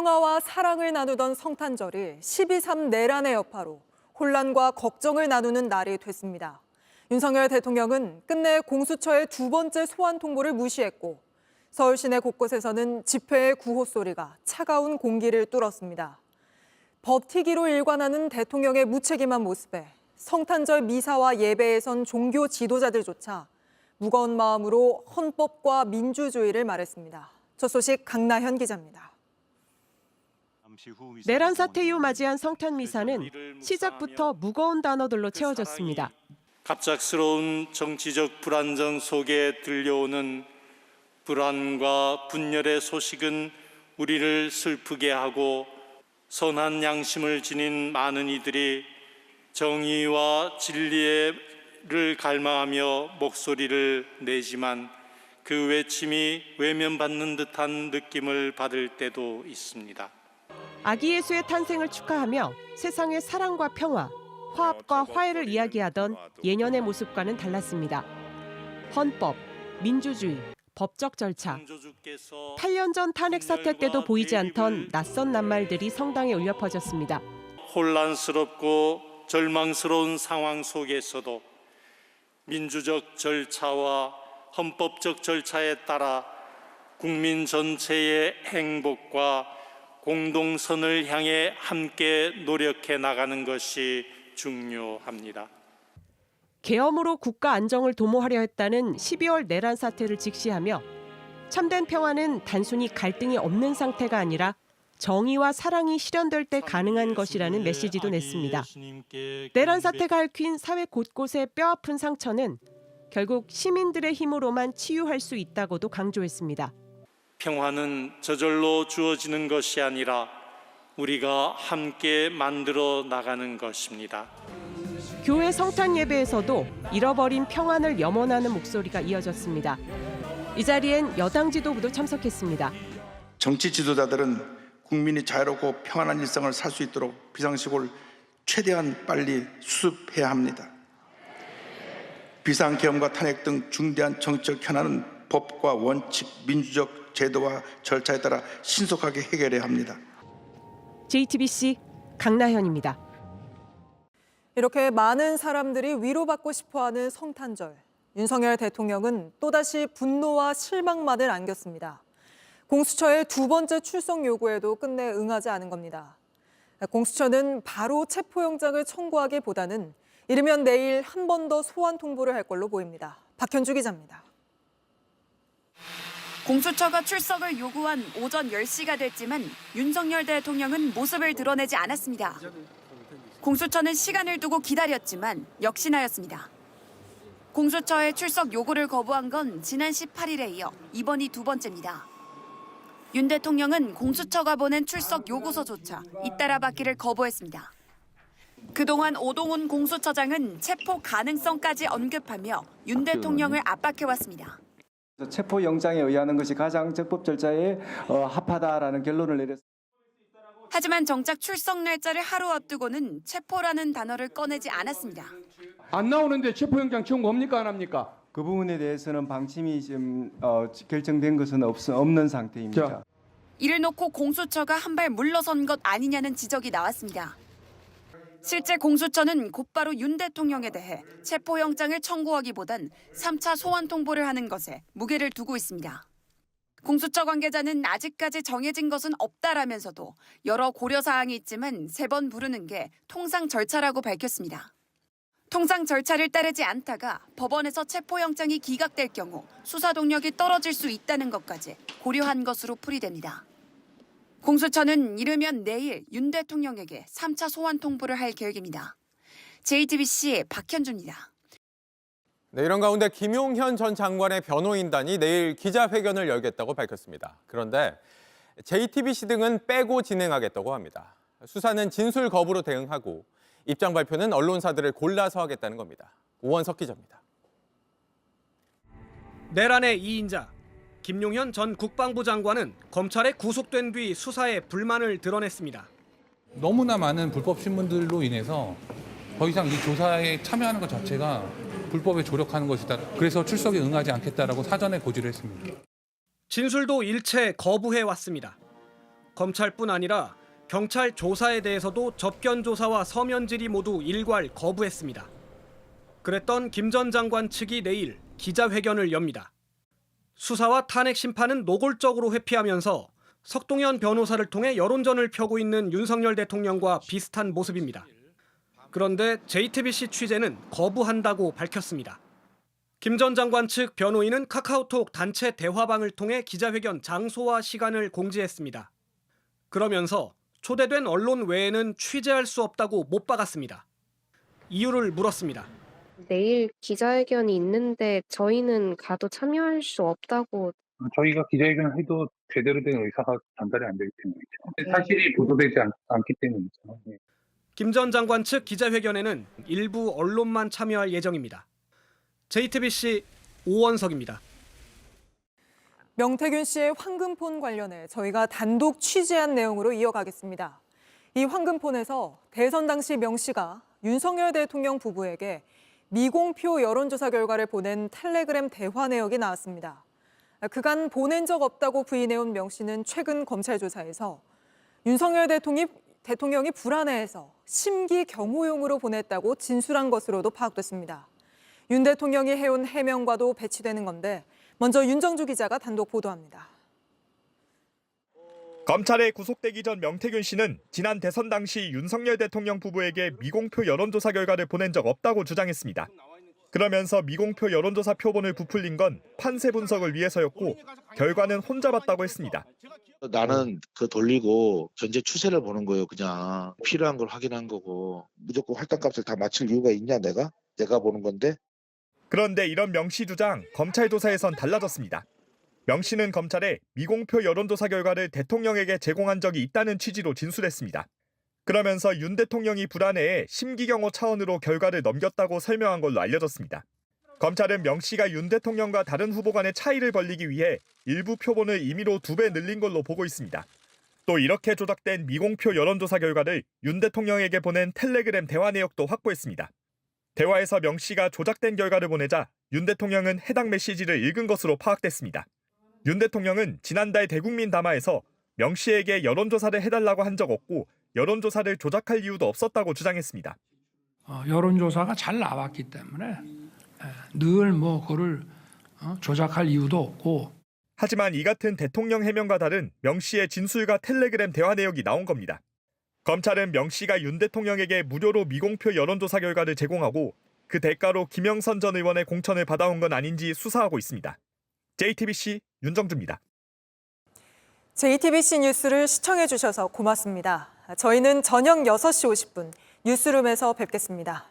평화와 사랑을 나누던 성탄절이 12.3 내란의 여파로 혼란과 걱정을 나누는 날이 됐습니다. 윤석열 대통령은 끝내 공수처의 두 번째 소환 통보를 무시했고 서울 시내 곳곳에서는 집회의 구호 소리가 차가운 공기를 뚫었습니다. 버티기로 일관하는 대통령의 무책임한 모습에 성탄절 미사와 예배에 선 종교 지도자들조차 무거운 마음으로 헌법과 민주주의를 말했습니다. 첫 소식 강나현 기자입니다. 내란 사태 이후 맞이한 성탄 미사는 시작부터 무거운 단어들로 채워졌습니다. 갑작스러운 정치적 불안정 속에 들려오는 불안과 분열의 소식은 우리를 슬프게 하고 선한 양심을 지닌 많은 이들이 정의와 진리를 갈망하며 목소리를 내지만 그 외침이 외면받는 듯한 느낌을 받을 때도 있습니다. 아기 예수의 탄생을 축하하며 세상의 사랑과 평화, 화합과 화해를 이야기하던 예년의 모습과는 달랐습니다. 헌법, 민주주의, 법적 절차. 8년 전 탄핵 사태 때도 보이지 않던 낯선 낱말들이 성당에 울려 퍼졌습니다. 혼란스럽고 절망스러운 상황 속에서도 민주적 절차와 헌법적 절차에 따라 국민 전체의 행복과 공동선을 향해 함께 노력해 나가는 것이 중요합니다. 계엄으로 국가 안정을 도모하려 했다는 12월 내란 사태를 직시하며 참된 평화는 단순히 갈등이 없는 상태가 아니라 정의와 사랑이 실현될 때 가능한 것이라는 메시지도 냈습니다. 내란 사태가 얽힌 사회 곳곳의 뼈아픈 상처는 결국 시민들의 힘으로만 치유할 수 있다고도 강조했습니다. 평화는 저절로 주어지는 것이 아니라 우리가 함께 만들어 나가는 것입니다. 교회 성탄 예배에서도 잃어버린 평안을 염원하는 목소리가 이어졌습니다. 이 자리엔 여당 지도부도 참석했습니다. 정치 지도자들은 국민이 자유롭고 평안한 일상을 살 수 있도록 비상시국을 최대한 빨리 수습해야 합니다. 비상계엄과 탄핵 등 중대한 정치적 현안은 법과 원칙, 민주적 제도와 절차에 따라 신속하게 해결해야 합니다. JTBC 강나현입니다. 이렇게 많은 사람들이 위로받고 싶어하는 성탄절. 윤석열 대통령은 또다시 분노와 실망만을 안겼습니다. 공수처의 두 번째 출석 요구에도 끝내 응하지 않은 겁니다. 공수처는 바로 체포영장을 청구하기보다는 이르면 내일 한 번 더 소환 통보를 할 걸로 보입니다. 박현주 기자입니다. 공수처가 출석을 요구한 오전 10시가 됐지만 윤석열 대통령은 모습을 드러내지 않았습니다. 공수처는 시간을 두고 기다렸지만 역시나였습니다. 공수처의 출석 요구를 거부한 건 지난 18일에 이어 이번이 두 번째입니다. 윤 대통령은 공수처가 보낸 출석 요구서조차 잇따라 받기를 거부했습니다. 그동안 오동훈 공수처장은 체포 가능성까지 언급하며 윤 대통령을 압박해왔습니다. 체포영장에 의하는 것이 가장 적법 절차에 합하다라는 결론을 내렸습니다. 하지만 정작 출석 날짜를 하루 앞두고는 체포라는 단어를 꺼내지 않았습니다. 안 나오는데 체포영장 청구합니까 안 합니까? 그 부분에 대해서는 방침이 지금 결정된 것은 없는 상태입니다. 자. 이를 놓고 공수처가 한 발 물러선 것 아니냐는 지적이 나왔습니다. 실제 공수처는 곧바로 윤 대통령에 대해 체포영장을 청구하기보단 3차 소환 통보를 하는 것에 무게를 두고 있습니다. 공수처 관계자는 아직까지 정해진 것은 없다라면서도 여러 고려사항이 있지만 3번 부르는 게 통상 절차라고 밝혔습니다. 통상 절차를 따르지 않다가 법원에서 체포영장이 기각될 경우 수사 동력이 떨어질 수 있다는 것까지 고려한 것으로 풀이됩니다. 공수처는 이르면 내일 윤 대통령에게 3차 소환 통보를 할 계획입니다. JTBC 박현주입니다. 네, 이런 가운데 김용현 전 장관의 변호인단이 내일 기자회견을 열겠다고 밝혔습니다. 그런데 JTBC 등은 빼고 진행하겠다고 합니다. 수사는 진술 거부로 대응하고 입장 발표는 언론사들을 골라서 하겠다는 겁니다. 오원석 기자입니다. 내란의 2인자 김용현 전 국방부 장관은 검찰에 구속된 뒤 수사에 불만을 드러냈습니다. 너무나 많은 불법 신문들로 인해서 더 이상 이 조사에 참여하는 것 자체가 불법에 조력하는 것이다. 그래서 출석에 응하지 않겠다라고 사전에 고지를 했습니다. 진술도 일체 거부해왔습니다. 검찰뿐 아니라 경찰 조사에 대해서도 접견 조사와 서면 질의 모두 일괄 거부했습니다. 그랬던 김 전 장관 측이 내일 기자회견을 엽니다. 수사와 탄핵 심판은 노골적으로 회피하면서 석동현 변호사를 통해 여론전을 펴고 있는 윤석열 대통령과 비슷한 모습입니다. 그런데 JTBC 취재는 거부한다고 밝혔습니다. 김 전 장관 측 변호인은 카카오톡 단체 대화방을 통해 기자회견 장소와 시간을 공지했습니다. 그러면서 초대된 언론 외에는 취재할 수 없다고 못 박았습니다. 이유를 물었습니다. 내일 기자회견이 있는데 저희는 가도 참여할 수 없다고. 저희가 기자회견을 해도 제대로 된 의사가 전달이 안 되기 때문이죠. 사실이 보도되지 않기 때문이죠. 김 전 장관 측 기자회견에는 일부 언론만 참여할 예정입니다. JTBC 오원석입니다. 명태균 씨의 황금폰 관련해 저희가 단독 취재한 내용으로 이어가겠습니다. 이 황금폰에서 대선 당시 명 씨가 윤석열 대통령 부부에게 미공표 여론조사 결과를 보낸 텔레그램 대화 내역이 나왔습니다. 그간 보낸 적 없다고 부인해온 명 씨는 최근 검찰 조사에서 윤석열 대통령이 불안해해서 심기 경호용으로 보냈다고 진술한 것으로도 파악됐습니다. 윤 대통령이 해온 해명과도 배치되는 건데 먼저 윤정주 기자가 단독 보도합니다. 검찰에 구속되기 전 명태균 씨는 지난 대선 당시 윤석열 대통령 부부에게 미공표 여론조사 결과를 보낸 적 없다고 주장했습니다. 그러면서 미공표 여론조사 표본을 부풀린 건 판세 분석을 위해서였고 결과는 혼자 봤다고 했습니다. 나는 그 돌리고 전체 추세를 보는 거예요. 그냥 필요한 걸 확인한 거고 무조건 할당값을 다 맞출 이유가 있냐 내가 보는 건데. 그런데 이런 명 씨 주장 검찰 조사에선 달라졌습니다. 명 씨는 검찰에 미공표 여론조사 결과를 대통령에게 제공한 적이 있다는 취지로 진술했습니다. 그러면서 윤 대통령이 불안해해 심기경호 차원으로 결과를 넘겼다고 설명한 걸로 알려졌습니다. 검찰은 명 씨가 윤 대통령과 다른 후보 간의 차이를 벌리기 위해 일부 표본을 임의로 2배 늘린 걸로 보고 있습니다. 또 이렇게 조작된 미공표 여론조사 결과를 윤 대통령에게 보낸 텔레그램 대화 내역도 확보했습니다. 대화에서 명 씨가 조작된 결과를 보내자 윤 대통령은 해당 메시지를 읽은 것으로 파악됐습니다. 윤 대통령은 지난달 대국민 담화에서 명 씨에게 여론조사를 해달라고 한 적 없고 여론조사를 조작할 이유도 없었다고 주장했습니다. 여론조사가 잘 나왔기 때문에 늘 그거를 조작할 이유도 없고. 하지만 이 같은 대통령 해명과 다른 명 씨의 진술과 텔레그램 대화 내역이 나온 겁니다. 검찰은 명 씨가 윤 대통령에게 무료로 미공표 여론조사 결과를 제공하고 그 대가로 김영선 전 의원의 공천을 받아온 건 아닌지 수사하고 있습니다. JTBC 윤정주입니다. JTBC 뉴스를 시청해 주셔서 고맙습니다. 저희는 저녁 6시 50분 뉴스룸에서 뵙겠습니다.